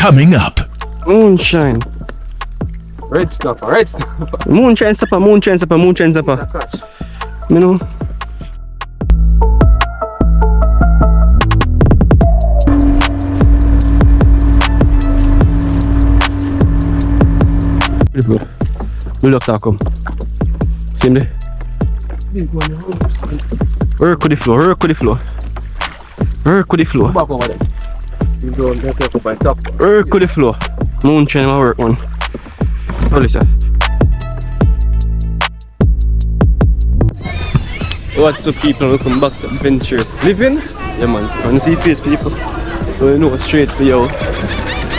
coming up. Moonshine. Red snapper, red snapper. Moonshine supper, moonshine supper, moonshine supper. You know. Look up, come. See him there? Work with the floor, work with the floor. Work with the floor. Back over there. You don't get up by top. Work with the floor. Moonshine my work one. Oh, listen. What's up, people? Welcome back to Adventures Living. Yeah, man. So, when you see face, people, so you know straight to you.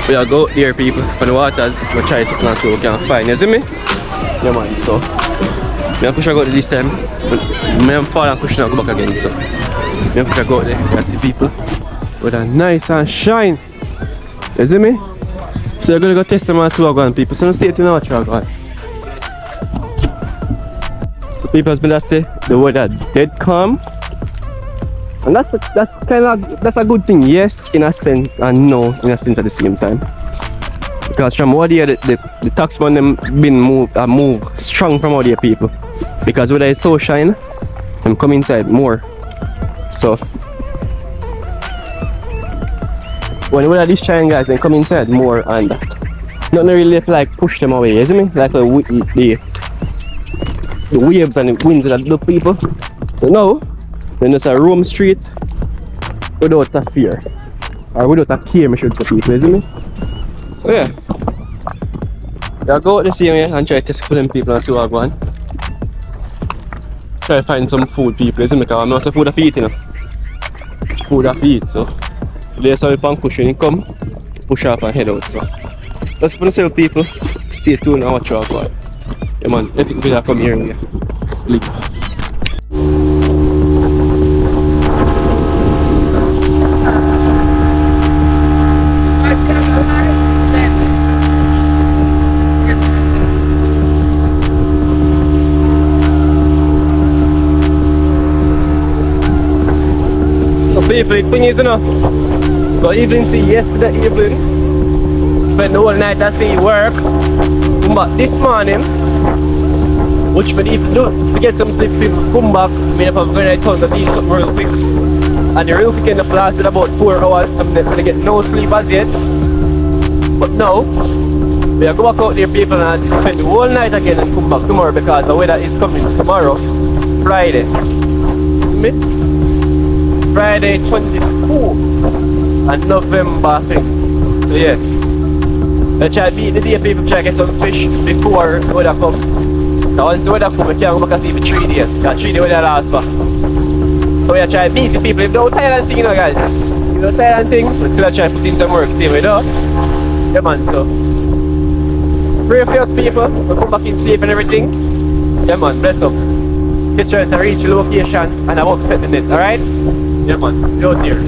We are go out there, people. For the waters, we try something so we can find. You see me? Yeah, man. So, I push I go this time, but I fall and push and go back again. So, I push I go there. You see people with a nice and shine. You see me? So, I'm gonna go test them and see what going on, people. So, don't stay tuned and watch what going on. So, people, as I say, the weather dead calm. And that's a good thing, yes, in a sense, and no, in a sense at the same time. Because from out here, the taxman them been moved strong from out here, people. Because whether it's so shine, them come inside more. So when whether this shine, guys, then come inside more, and nothing really like push them away, you see me? Like the waves and the winds that do people. So now, then there's a roam street without a fear. Or without a care, I should say, people, you see me? So yeah. I'll go out the same way and try to test for them people and see what I go on. Try to find some food, people, you see me? Because I'm not food to eat, you know. Food to eat, so there's some pan cushion you come, push off and head out, so. That's for myself, people. Stay tuned and watch what I go on. Yeah, man, epic video come here and leave. People, the thing is, you know, so evening see yesterday evening, spent the whole night at sea work, but this morning, which I need to do to get some sleep, people come back, I mean if I'm going to to do something real quick, and the real quick in the lasted about 4 hours, I'm going to get no sleep as yet, but now, we are going back out there, people, and spend the whole night again and come back tomorrow because the weather is coming tomorrow, Friday. Friday 22 and November thing. So yeah. I try to beat the day people try to get some fish before the weather come. So once the weather come, we can't go back and see for 3 days. Because 3 days weather lasts for. So we are trying to beat the people. If they don't Thailand thing, you know, guys. If they don't Thailand thing, we still try to put in some work, same way though. Yeah, man, so pray for us, people. We come back in safe and everything. Yeah, man, bless up. Get trying to reach the location and I'm upset the net, alright? Yeah, man, go there.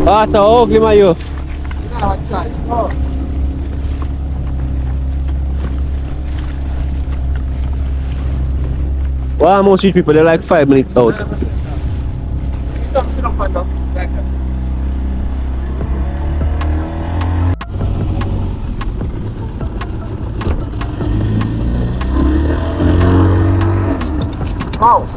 Ah, ito, ugly mayo. Wow, most street people, they're like 5 minutes out. Wow.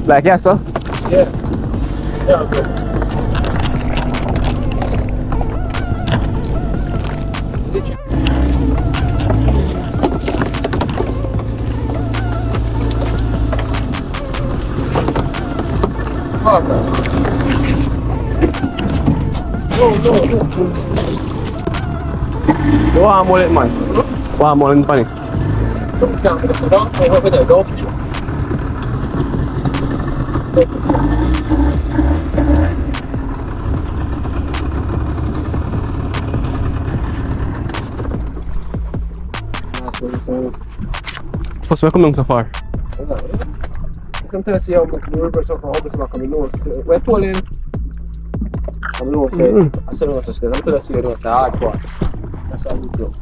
Like, yeah, sir? Yeah. Yeah, okay. water. No. Warm wallet man. Warm wallet funny. Don't count this. Don't. I hope it don't. What's coming so far? I can tell you how much the reverse of all this is coming north. We're pulling. I'm north side. I said north side. I'm going to see you north side. Hard part. That's how we do.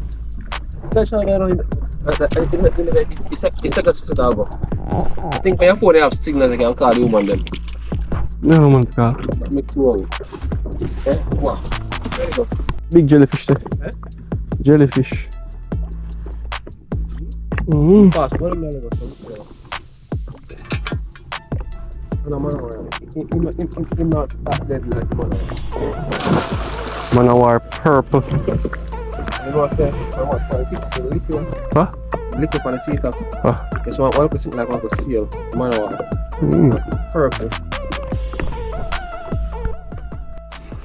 Especially it's like a Chicago. I think when you phone have signals, I can call you man then. No man car. Let me go. Wow. There you go. Big jellyfish there. Eh? Jellyfish. Fast, what am I going to say? I'm not that dead like Manawar purple. You know what I'm saying? I want to lick you. What? Lick up on the seat. Ah. Yes, one could sit like one could seal. Perfect.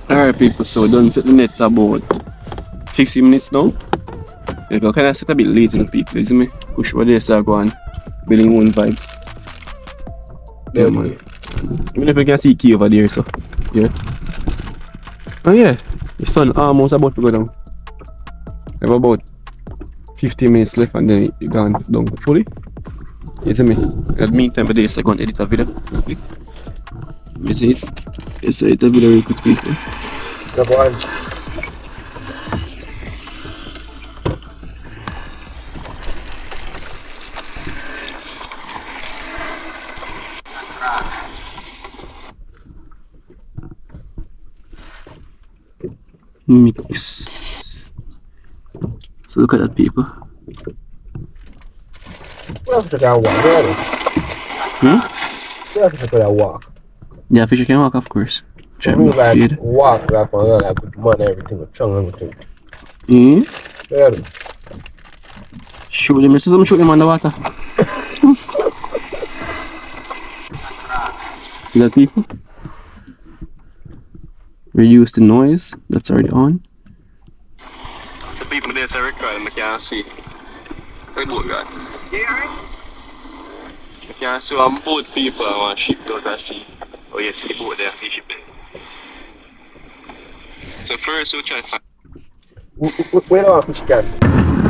Alright people, so we done set the net about 50 minutes now. We can kind of set a bit late in the people, you see me? Push over there so I go on building one vibe. Yeah man. Even if you can see key over there so. Yeah. Oh yeah, the sun almost about to go down. We have about 15 minutes left and then you gone down fully. You see me? In the meantime, I just go and edit a video. You see it? You see it a video really quick people. The boy. Mix. So look at that people. What else you can walk? Really? What else you can walk? Yeah, fish can walk of course. I mean like walk like on like with money everything with chunk everything. Really? Shoot them, I'm shooting them underwater. See that people? Reduce the noise, that's already on. So people there's a record I can't see. Very boat guy. Yeah. I can't see one boat people I want ship out at sea. Oh yes, the boat there, see shipping. So first we'll try to find. Where do I fish can?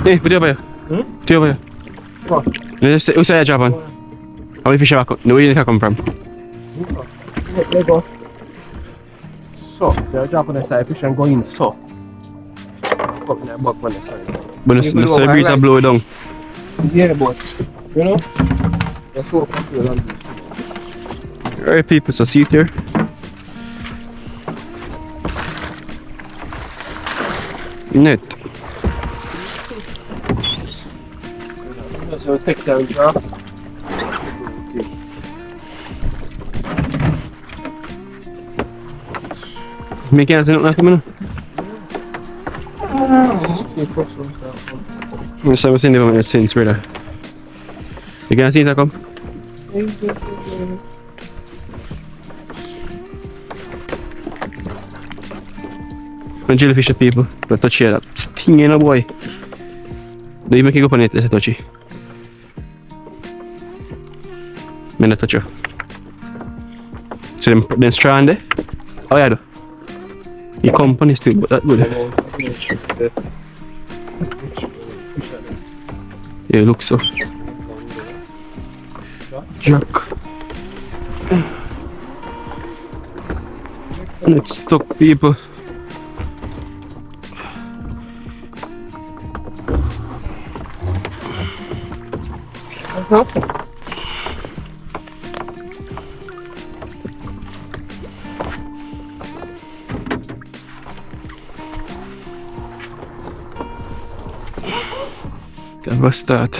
Hey, put it over here. Put it over here. What? Let's say a job on. How many fish have I caught? No, where did it come from? There you go. So, you're dropping the side fish and go in so. Up in that buck on the side. But the breeze are blow down. Yeah, the boat. You know? Let's go up to the land. Alright people, so see it here. Net. So take down drop. Make it look like a minute. Yes, I was in the since brother. You can see that come? No jellyfish people, but touchy that stinging a boy. Do you make it go on it? Let's touchy. I'm not touch you. So then strand there? Oh yeah, do. Your company still but that good. Yeah, look so. Jack. And it's stuck people. What's that?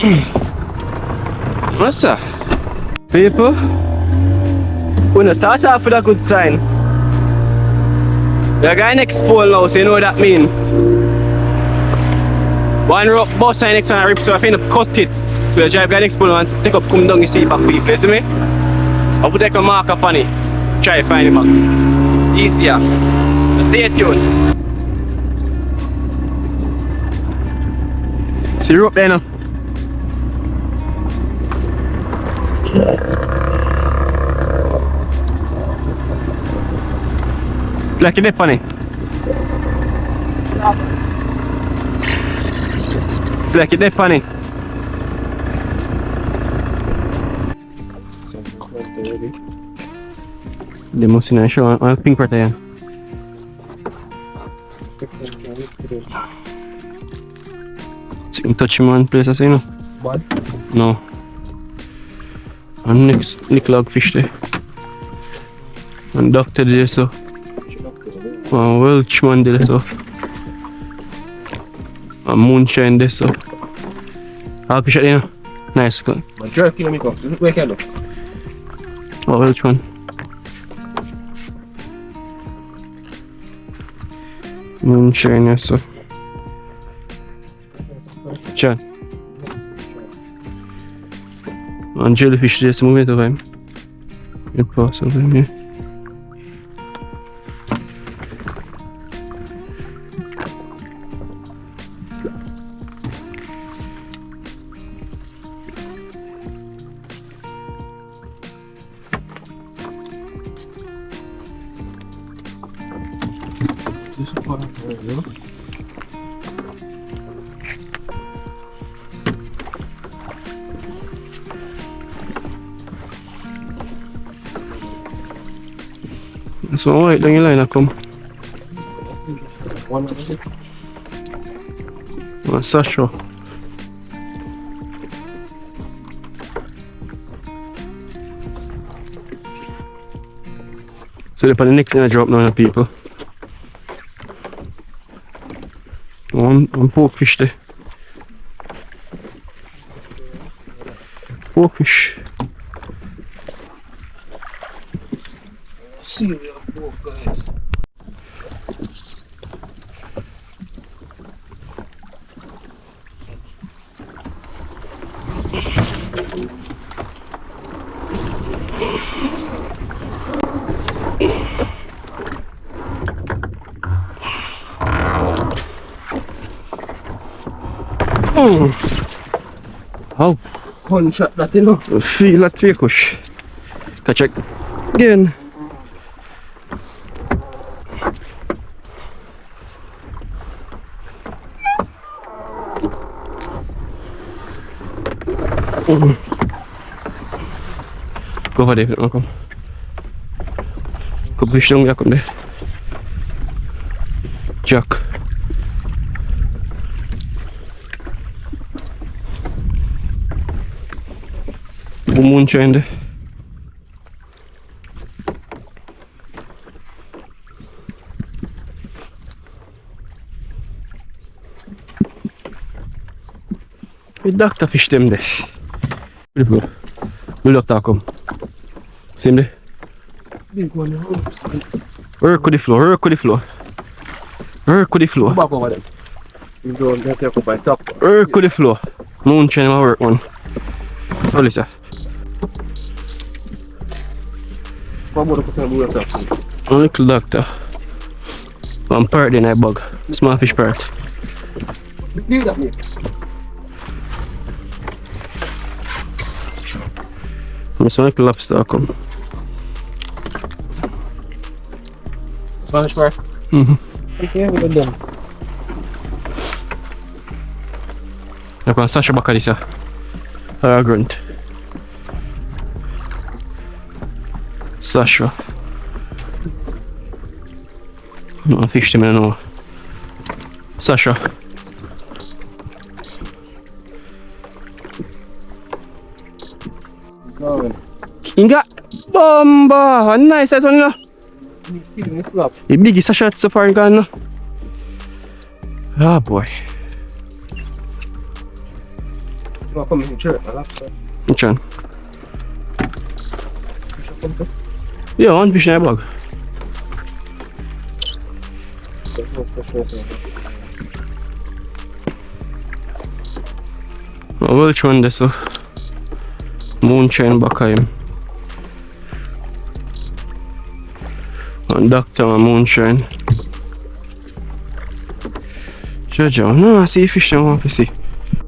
What's that? People, we're gonna start off with a good sign. We're going next pole now, so you know what that means. One rope bus sign next one rip, so I think I've cut it. So we'll drive next pole and take up, come down, you see back people, you see me? I'll put like a marker on it. Try to find it back. Easier. So stay tuned. See the rope there now. Like it funny. Like it funny. The most in show on pink part there. Touch him on place, I say no. What? No. And next log fish there. And doctor there so. Welchman there so. And Moonshine there so. I'll fish at there. Nice. My jerky let me go. Where can I look? Oh, Welchman. Moonshine there so. Chan. And jellyfish there so moving to him. Impossible, yeah. That's one white down your line, I come. One. One Sasha. So they put the next thing I drop now, people. One pork fish there. Pork fish. See you, pork guys. Oh, One shot that you know. feel that fish. Catch it again. Go for David, come. Go push down, jag kom där. Jack. Moonshine there. Vi doctor fish them there. Beautiful. We'll doctor come. Same there. Big one. Work with the floor, work with the floor. Work with the floor. Back over them. You don't get up by top. Work with the floor. Moonshine my work one. Oh listen. One more to move up. A little doctor. One parrot in a bug. Small fish parrot. Do that me. This one little lobster come. Spanish bar. Okay, we got done. Jag kan Sasha baka dessa. Här är grunt. Sasha. No fish med nu. Sasha. Inga bomba. Nice size one no. The biggest Sasha so far gone no. Ah boy. No, come in church, I love that. Which one? Yeah, one fish in a bag. There's no fish water. Which one this? Moonshine back him. And Doctor and Moonshine. Jojo, no, I see fish now, I see.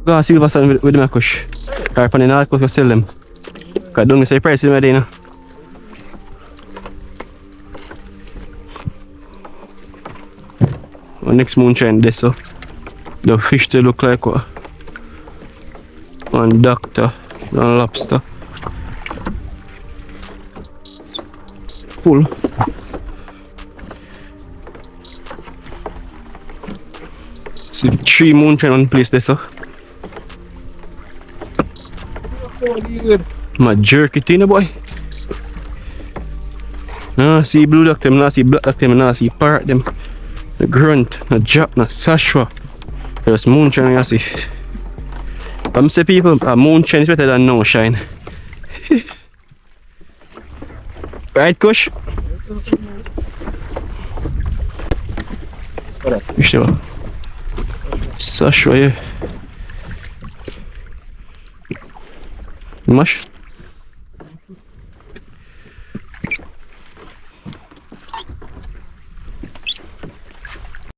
Go and silver sand with my kush. Or pan the north coast, you sell them. Because don't say price in my day now. Well, next Moonshine this so. The fish they look like what? One Doctor, one lobster. Full. See 3 Moonshine on place there so. My jerky thing boy. No, see blue duck them, no see black duck them, no see parrot them. The grunt, the jack, the sashwa. There's Moonshine I see. I'm say people, Moonshine is better than no shine. Right, Kush? You sure? Sashwa, yeah. Mush?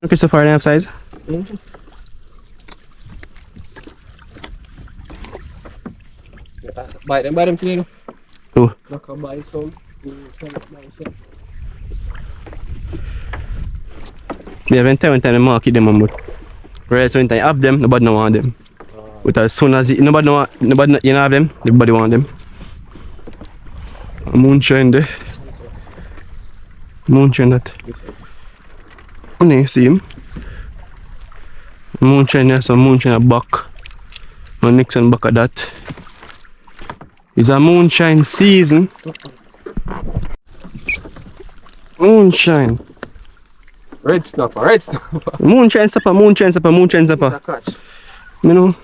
Okay, so far enough size? Buy them today. Who? I can buy some. Yeah, when time the market them on but whereas when time have them, nobody no want them. But as soon as nobody you know have them, everybody want them. A Moonshine there. Moonshine that. You see him? Moonshine there, some Moonshine back. And Nixon back of that. It's a Moonshine season. Moonshine. Red snapper. Moonshine supper. Catch. You know.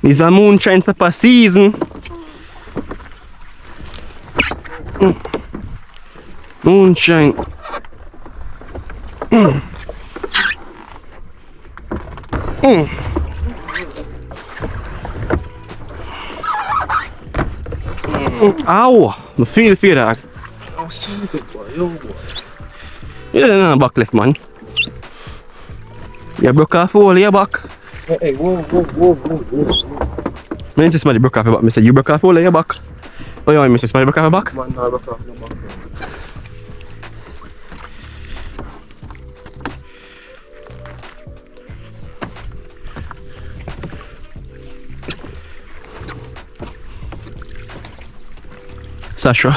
It's a Moonshine supper season. Moonshine. Ow! I feel that. Oh, so good boy, yo boy. You don't know back left, man. You broke off all your back. Hey, whoa. I didn't say somebody broke off your back. I said you broke off all your back. Oh, you want me to say somebody broke off your back? Man, I broke off your back. Sasha.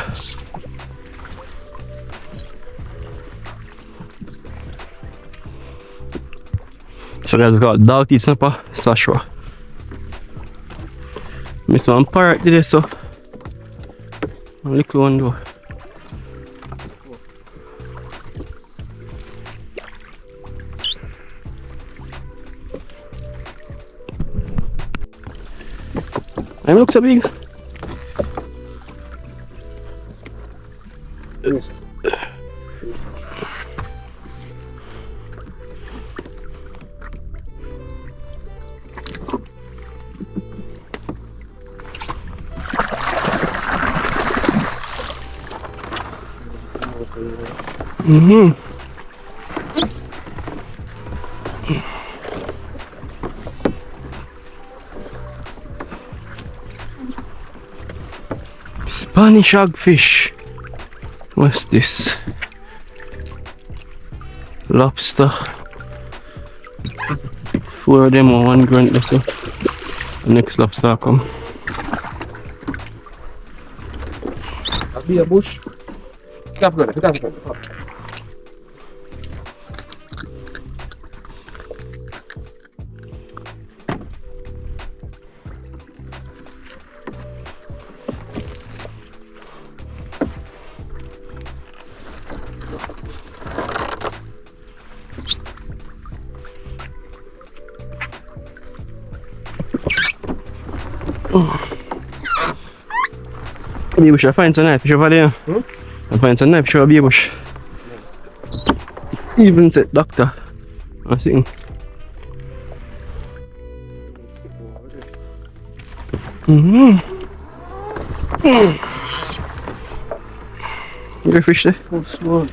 So guys, we got dog teeth snapper, Sasha. Miss one parrot today, so a little one though. I look so big. Yes. Spanish hagfish. What's this? Lobster. 4 of them or 1 grunt so. The next lobster come. I'll be a bush. Pick up. Bee bush, I find some knife fish over there. I find some knife fish over bee bush. Even said doctor. I think. Your fish there? Oh, small.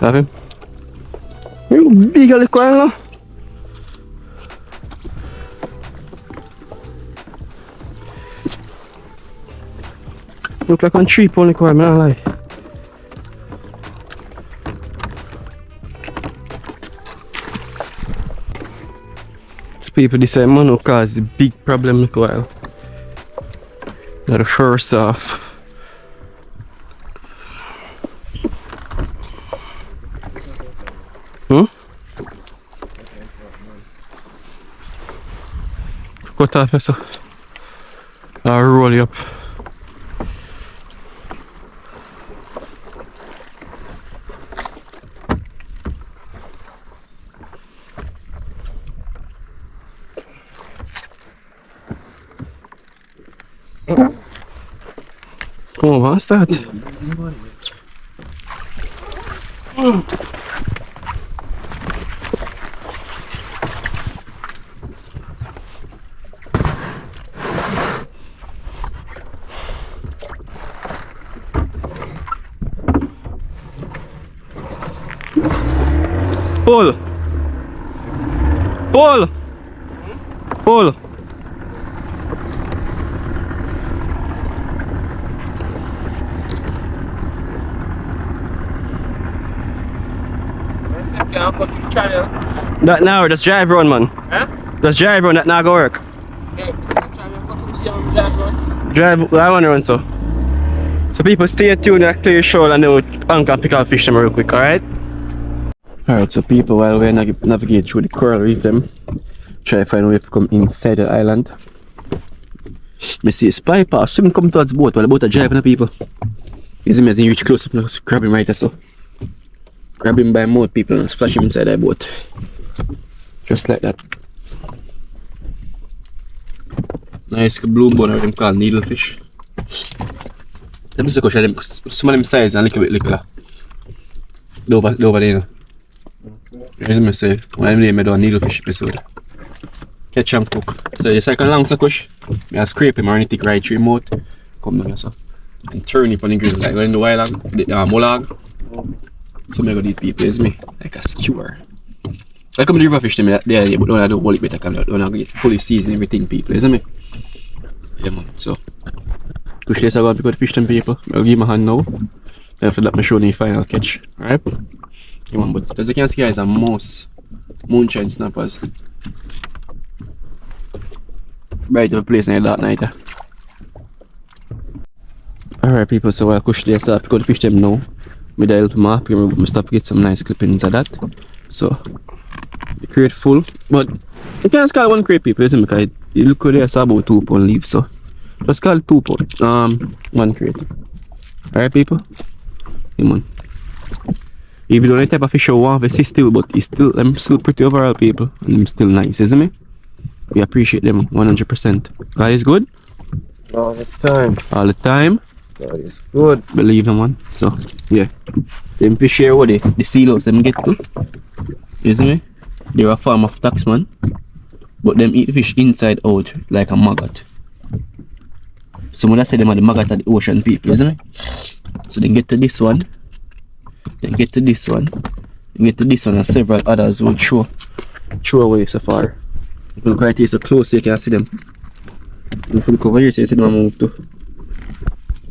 Have him? You big little coil. Look like on cheap only coil, man, I lie. People they say man who cause a big problem with oil. Now the first off. Cut off yourself. I'll roll you up. Come on, what's that? Pull! Pull! Pull! That now, just drive run, man. Huh? Just drive run, that now go work. Okay, Drive, I want to run so. So people stay tuned and clear shoal and then we'll can pick out fish them real quick, alright? Alright, so people, while we navigate through the coral reef them, try to find a way to come inside the island. Me see a spy pass, swim come towards the boat while the boat are driving the people. You see me as he reach close up, just grab him right there so. Grab him by mouth, people, and flash him inside that boat. Just like that. Nice blue bone, what them call needlefish. Them is a question, some of them size and a little bit liquor. Over there, you know. As I say, when I'm name I do a needlefish episode. Catch and cook. So it's like a long sakush. I scrape him or anything right through mouth. Come down here so. And turn it on the grill like when in the wild hog, the molag. So I go eat people, is me? Like a skewer. I come to the river fish them there, but when I do hold it better, when I get fully seasoned everything, people, isn't me? Yeah, man, so. Push this around because fish them people. I'll give my hand now. Then after that, I'll show you the final catch. Alright? Yeah, man, but as you can see, guys, are most moonshine snappers. Right to the place in the dark night. Alright, people, so I'll push this up because fish them now. I dial to map, I stop get some nice clippings of that. So the crate full. But you can't call one crate, people, isn't it? Because you look good there, so about 2 pound leave, so just call it 2 pound. 1 crate. Alright, people? Come on. Even though the type of fish you want to see still, but it's still them still pretty overall, people. And them still nice, isn't it? We appreciate them 100%. Guys, good? All the time. All the time. That is good. Believe them, one. So yeah, them fish here what the seals them get to, isn't it? They're a form of taxman, but them eat fish inside out like a maggot. So when I say them are the maggot of the ocean people, isn't it? So they get to this one, they get to this one, they get to this one, and several others will throw away so far. If you look right here so close, you can see them. If you look over here, so you see them move too.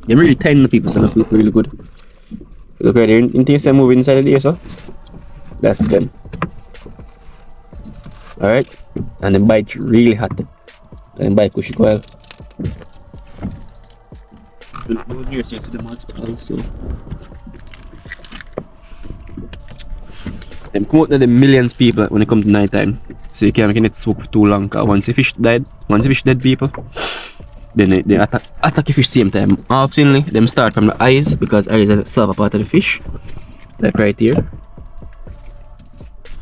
They're really tiny people, so they look really good. Look right there, you think they're moving inside of there, so? That's them. Alright? And then bite really hot. And then bite cushy coil. Look here, so you see the mods also. Them come out to the millions of people when it comes to night time. So you can't make it swoop for too long, cause once the fish dead people, then they attack the fish same time. Oftenly, them start from the eyes because eyes are serve a part of the fish. Like right here.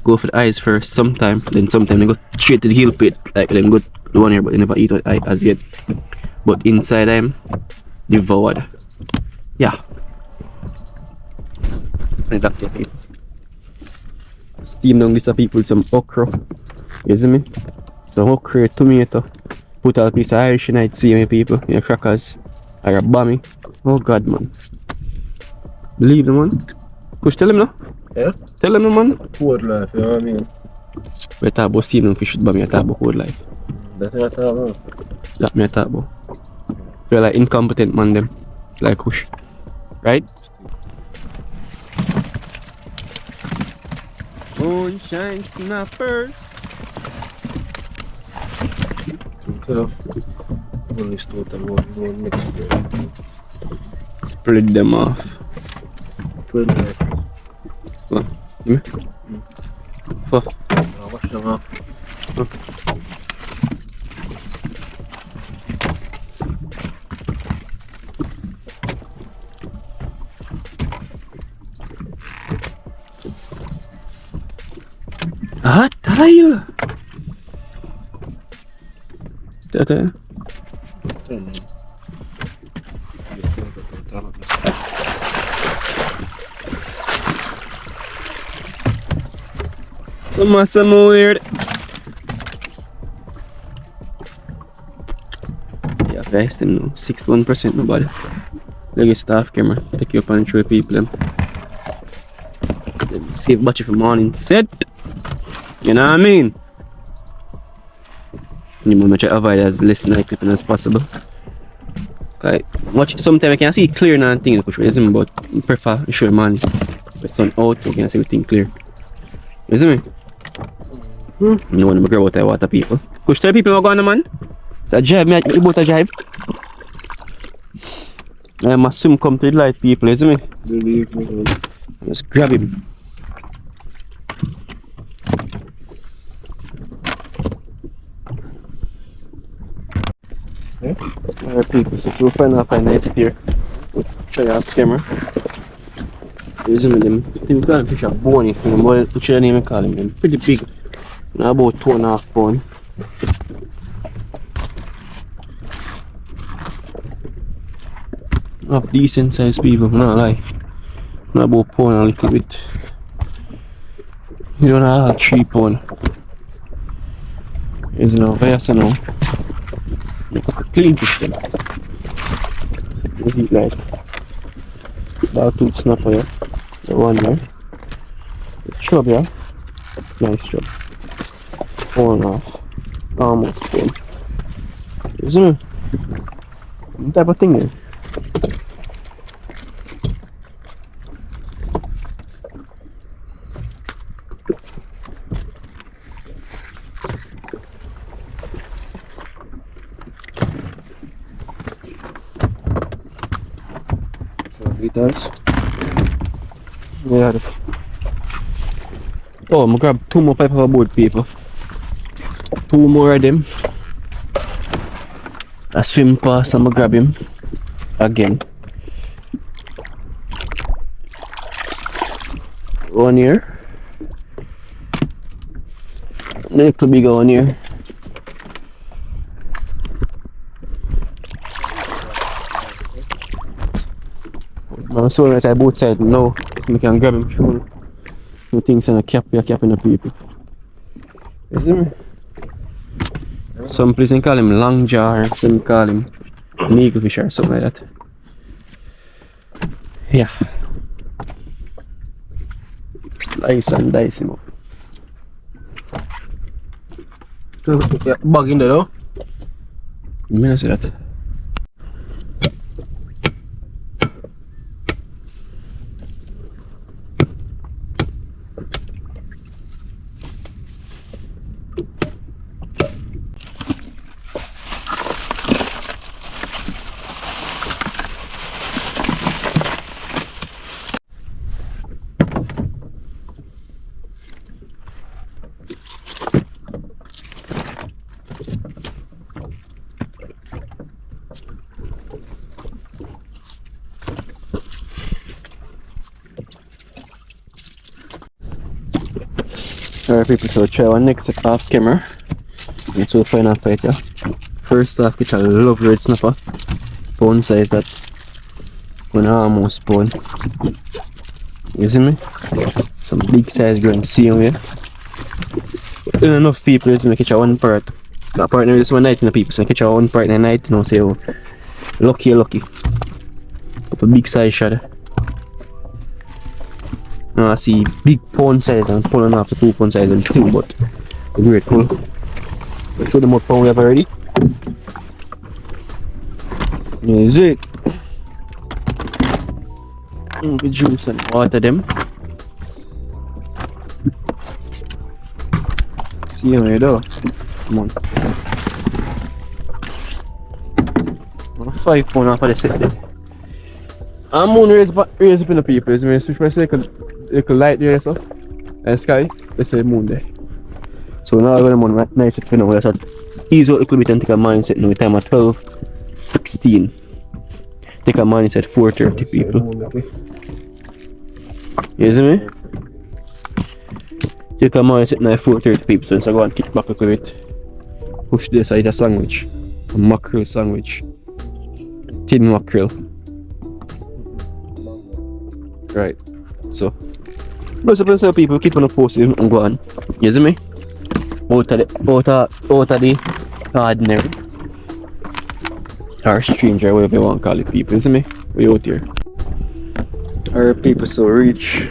go for the eyes first sometime, then sometime they go straight to the heel pit, like them go the one here, but they never eat the eye as yet. But inside them, devoured. Yeah. And that people. Steam down this people with some okra. You see me? Some okra, tomato. Put a piece of Irish night, see me people, your crackers. Or a bammy. Oh god man. Believe them man. Push tell him no? Yeah? Tell him no man. Food life, you know what I mean? We talk about steam down fish with bammy, I talk about whole life. That's what I thought, man. That me I talk about. Feel like incompetent man them. Like push. Right? Moonshine snappers. Only start and one next year. Split them off. 12 minutes. What? Me? What? I'll wash them off. Ah, tayo. Tayo. Some weird. Yeah, guys, them no 61% nobody. Look at staff camera. Take you up and show people them. Save battery for morning set. You know what I mean? You want to try to avoid as less night clipping as possible. Like, watch sometimes I can see clear now and things, but I prefer to show the man the sun out, you can see everything clear. You see me? You want to grab out the water people. Push tell people what going on man? It's a drive, me you both a drive. I must swim come to the light people, you see me? Believe me, man. Just grab him. Alright people, so we'll find out night here. We'll try out the camera. Using them. I think we got a fish of bony. Which your name I call him? Them pretty big. Now about 2.5 pounds. Of decent sized people, not like. Not about pound a little bit. You don't have 3 pounds. Is no yes or no? Clean fish then. Let's eat like about 2 snap for you. The one there. The chub here. Nice chub. 4.5. Almost 4. You see me? What type of thing there? Liters. Yeah. Oh, I'm gonna grab 2 more pipe of a boat people. 2 more of them. I swim past, I'm gonna grab him again. One here. A little bigger one here. I'm sorry that I both sides now. I can grab him through. No things in a cap, you're capping the people. You see me? Some place call him long jaw, some call him eagle fish or something like that. Yeah. Slice and dice him up. Yeah, bug in there though. I mean, I say that. Alright people, so try one next set off camera. And so final fight yeah. First off, get a lovely red snapper. Pound size that. When I almost pound. You see me? Some big size grunts see here. But enough people is to catch a one part. That partner is one night in the people, so I catch a one part in the night, you know, say oh, lucky. Up a big size shot. Now I see big pound size and pulling off the 2 pound size and 2, but great cool. Show them what pound we have already. Is it? The juice and water them. See how you do. Come on. 5 pound off of the set there. I'm moon raise up in the people. Is me switch my little light there so. And sky, let's say moon there. So now I'm gonna nice it for now. Let's ease out a little bit and take a mindset now. Time at 12:16. Take a mindset 4:30 people. You see me? Take a mindset now 4:30 people. So I go and kick back a little bit. Push this side a sandwich. A mackerel sandwich. Tin mackerel. Right. So most of the people keep on posting and go on. You see me? Out of the ordinary. Or stranger, whatever you want to call it, people. You see me? We out here. Our people so reach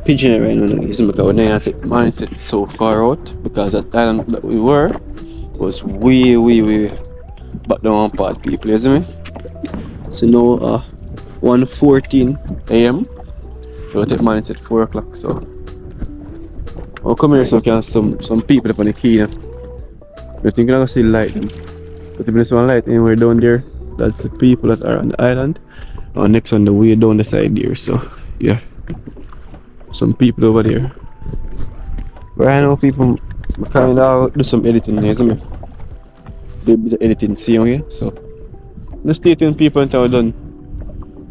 Pigeon right now. You see me? Because we're not at mindset so far out. Because that island that we were was way back down on part, people. You see me? So now 1:14 AM. We'll take mindset 4 o'clock. So I'll come here so we can some people up on the key. We're thinking I'm gonna see light them. But if there's one light anywhere down there, that's the people that are on the island. Or next on the way down the side there. So yeah. Some people over there. Right now people kinda do some editing, you see me? Do a bit of editing see here. So just stay tuned people until we're done.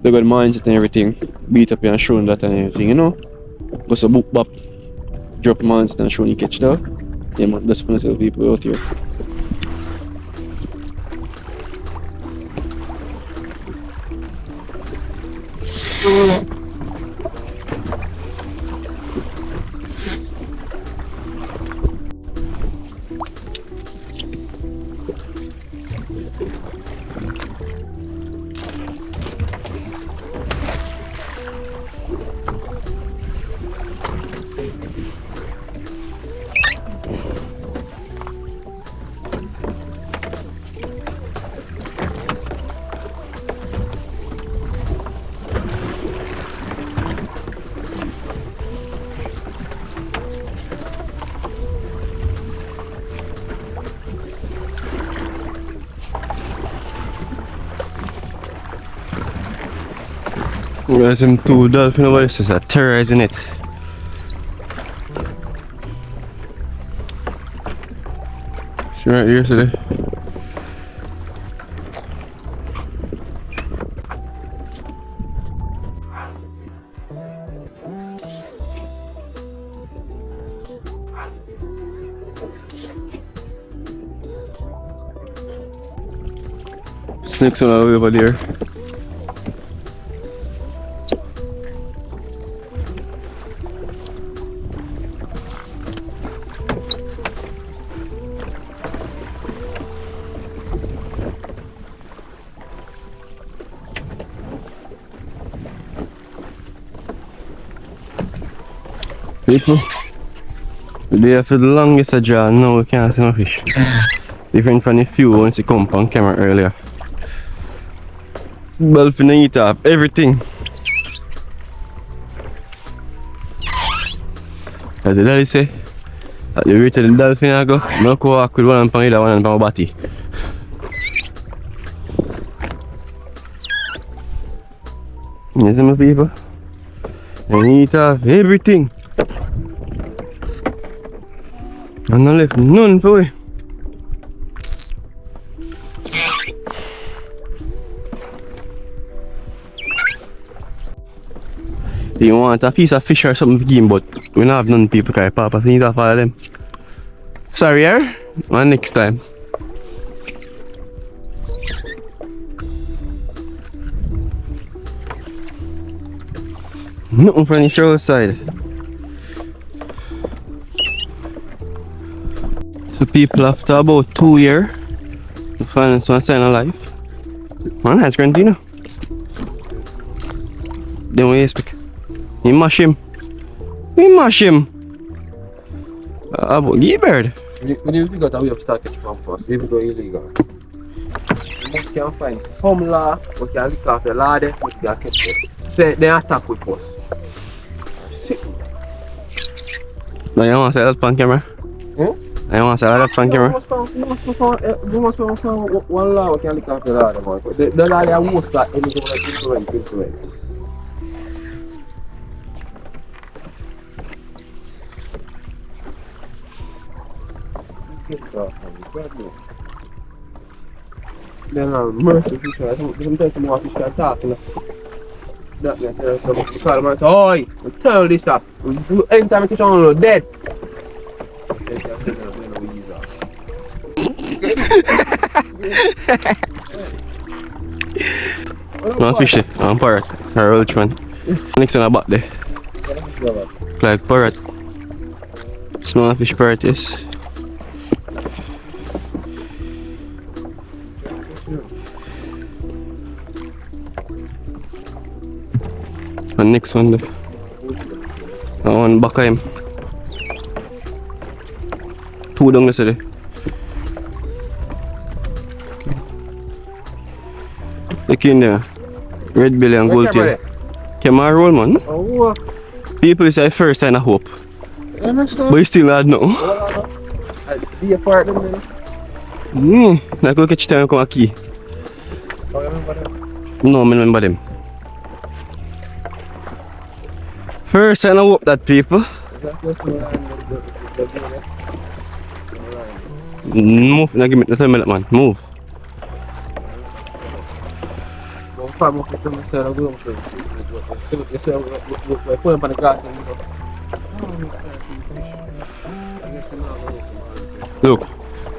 They got mindset and everything. Beat up and showing that and everything, you know? Go so book bop. Drop mindset and showing you catch that. Yeah man, that's for the people out here. There's them 2 dolphins over there, so terrorizing it. See right here, so snakes all the way over there. People, they have the longest jaw, now we can't see no fish. Different from the few once you come on camera earlier. Dolphin eat up everything. As the daddy say, at the rate of the dolphin I go, I'm not going to walk with one on either one on my body. You see my people? They eat up everything. And I left none for you. You want a piece of fish or something to give him, but we don't have none people carry Papa, so you need to follow them. Sorry, yeah? And next time. Nothing from the show side. So people after about 2 years to find one sign of life. Man, that's grand, you know. Then we speak. You mash him. We mash him. About give bird. When you figure out a way of start catch pampas, even though illegal. You can find some law, we can look after the law there, we can catch them. Say they attack with us. No, you want to say that on camera? Hmm? I want to say that on camera? We must find one law we can look after the law there. The law there most that anything like influence. Then mercy fish, I think sometimes more fish can talk, you know. That me tell them, call them and say, oi, tell this up. Anytime I catch on, dead. No fish there, I'm parrot. Or roach man. Next one about there. Like parrot. Small fish parrot, yes. And next one there. That one back of him. 2 down there. Look in there. Red belly and gold tail. Camera roll, man. Oh, People say first sign of hope. understand? But you still had nothing. Be a part of them. Like go catch time and come a key. Oh, you remember them? No, I remember them. First sign of hope that people. Move, now give me the time man. Move. Look,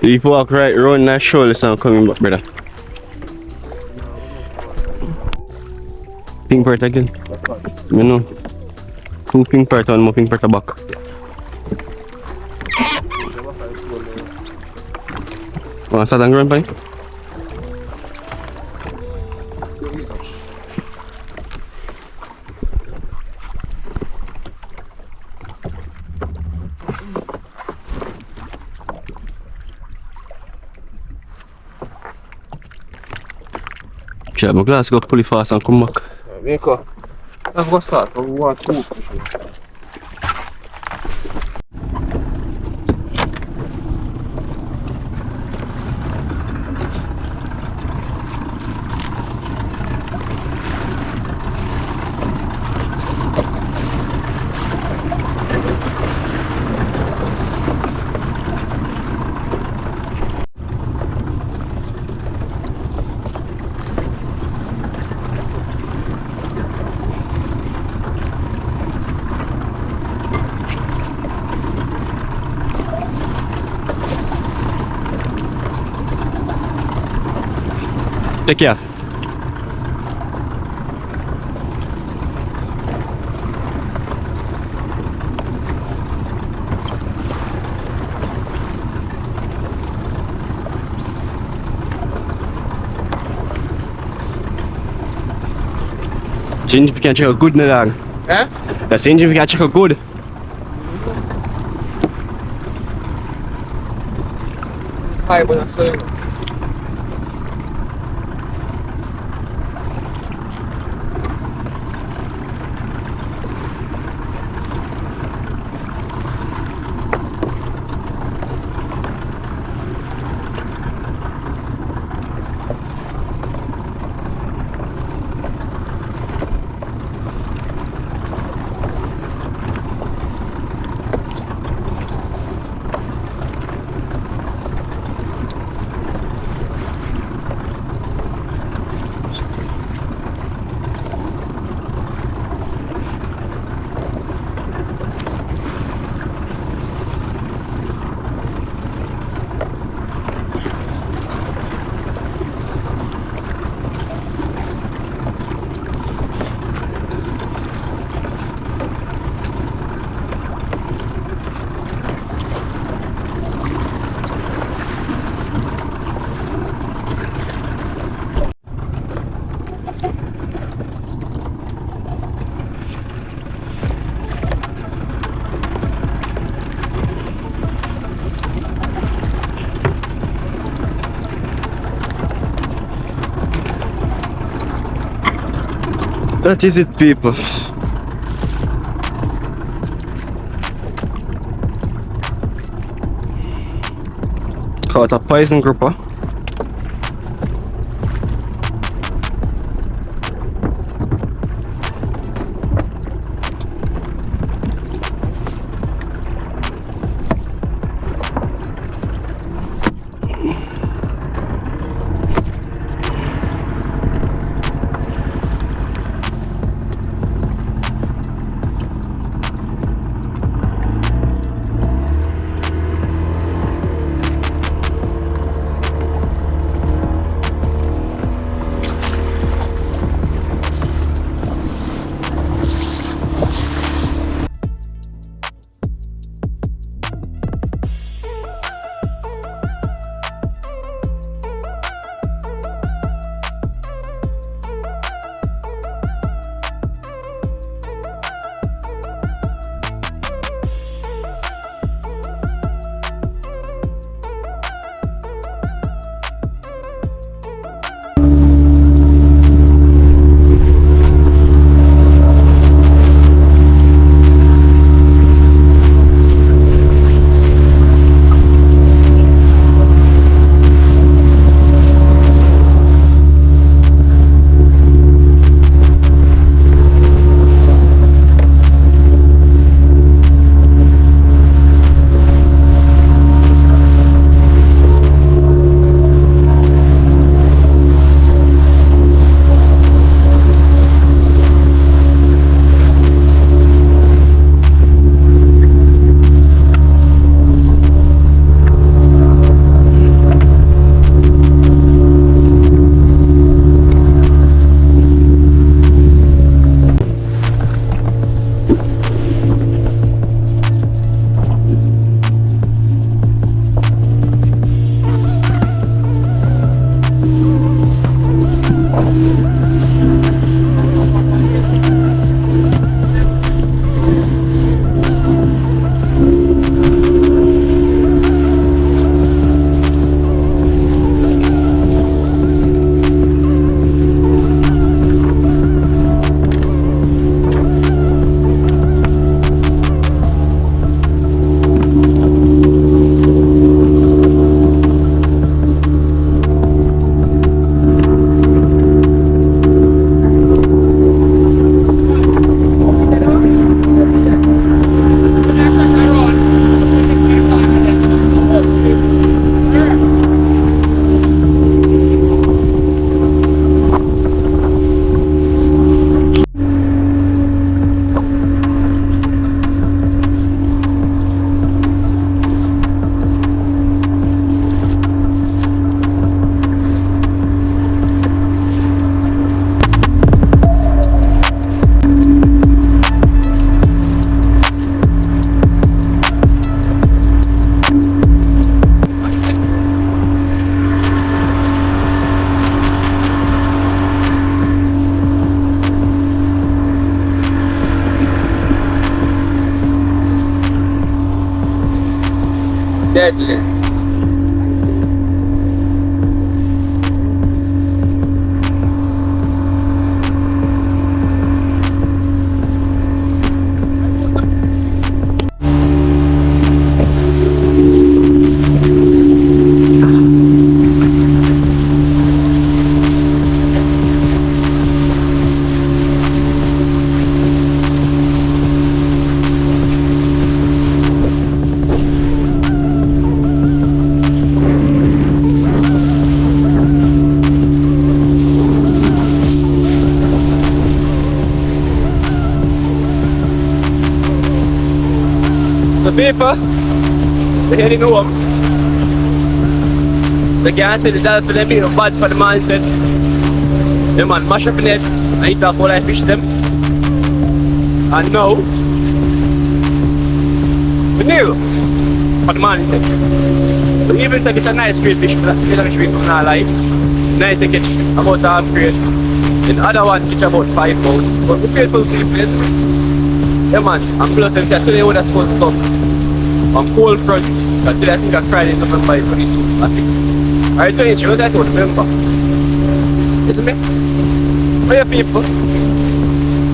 if you walk right round that shoulder, it's not coming back, brother. Pink part again. You know. 2 pink part, 1 more pink part back. Oh, start and ground pine? Shit, my glass go pretty fast and come back. Vem I've got start, but we want 2 for sure. Take care. Change if you can check a good na lang. Eh? That's change if you can check a good. Hi, buenas tardes. That is it, people. Caught a poison grouper. Deadly. The people, they're heading home. The gas is that for them being bad for the mindset. The man mash up in it and eat up all I fish them. And now, we knew for the mindset. So even if it's a nice great fish, but it's a fish we don't like. Nice to catch about half grade. Then other ones catch about 5 pounds. But we pay for the place. Yeah man, and plus them say today we're supposed to come on cold front. But today I think on Friday, November 22, I think. Alright, 23, what I told remember. Isn't it? Oh yeah people.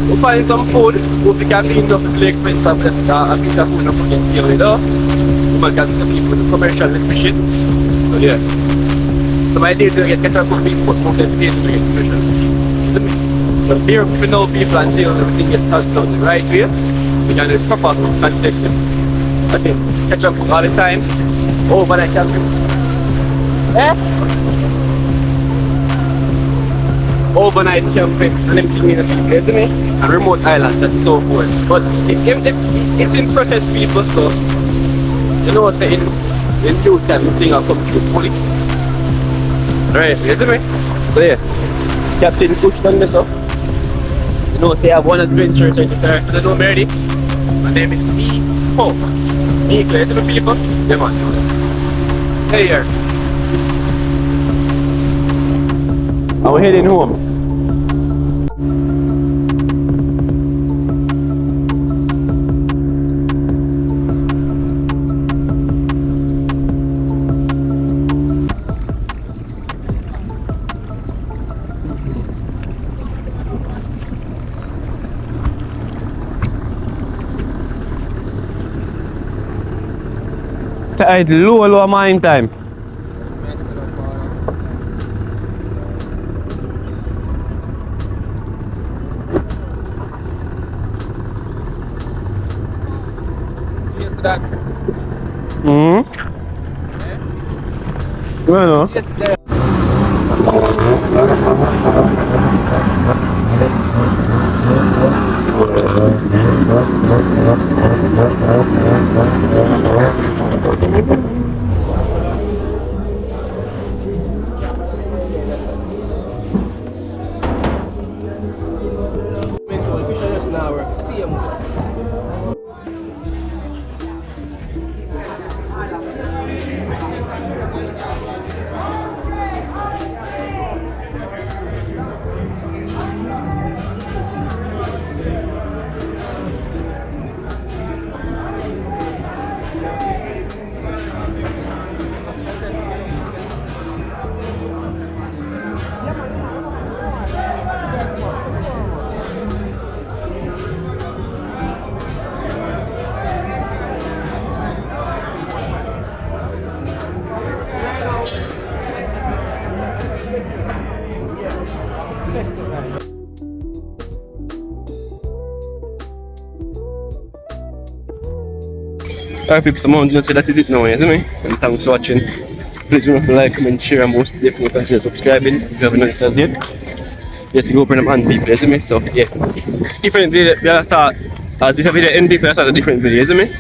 we'll find some food. We'll be camping up the lake for instance, a piece of food and we can deal with it. We can get people to commercial fishing. So yeah. So my idea is to get our food being put more than the commercial. But here we know people until everything gets touched out the right way. We can do proper contact them. Okay, catch up all the time. Overnight camping. Overnight camping and emptying in the people, isn't it? And remote islands and so forth. But it's in process people, so you know what's saying in due time thing will come through fully. Right, isn't it? So yeah, Captain Push done this up. You know, they have one adventure so it's I don't know already. My name is Hope. Clear to the people. Come on. Hey here. And we're heading home. Tide low mine time. Bueno. Alright people, so I'm just say that is it now, you see me? And thanks for watching. Please remember to like, comment, share and most definitely consider subscribing if you haven't done it as yet. Yes, you go for them and people, you see me? So yeah. Different video, we start as this video end, people start a different video, you see me?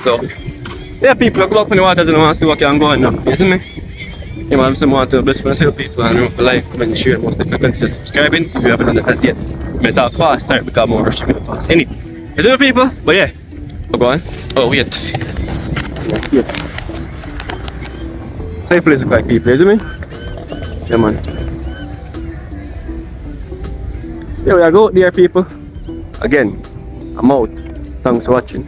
So yeah people, go back on the waters and want to see what can go on now, you see me? Yeah man, I'm want to bless myself people and remember to like, comment, share and most definitely consider subscribing if you haven't done it as yet. I talk fast, start become more rushing fast. Anyway, you see me people? But yeah. Go on. Oh wait. Yes. Same place like people, isn't it? Yeah man. There we go there people. Again, I'm out. Thanks for watching.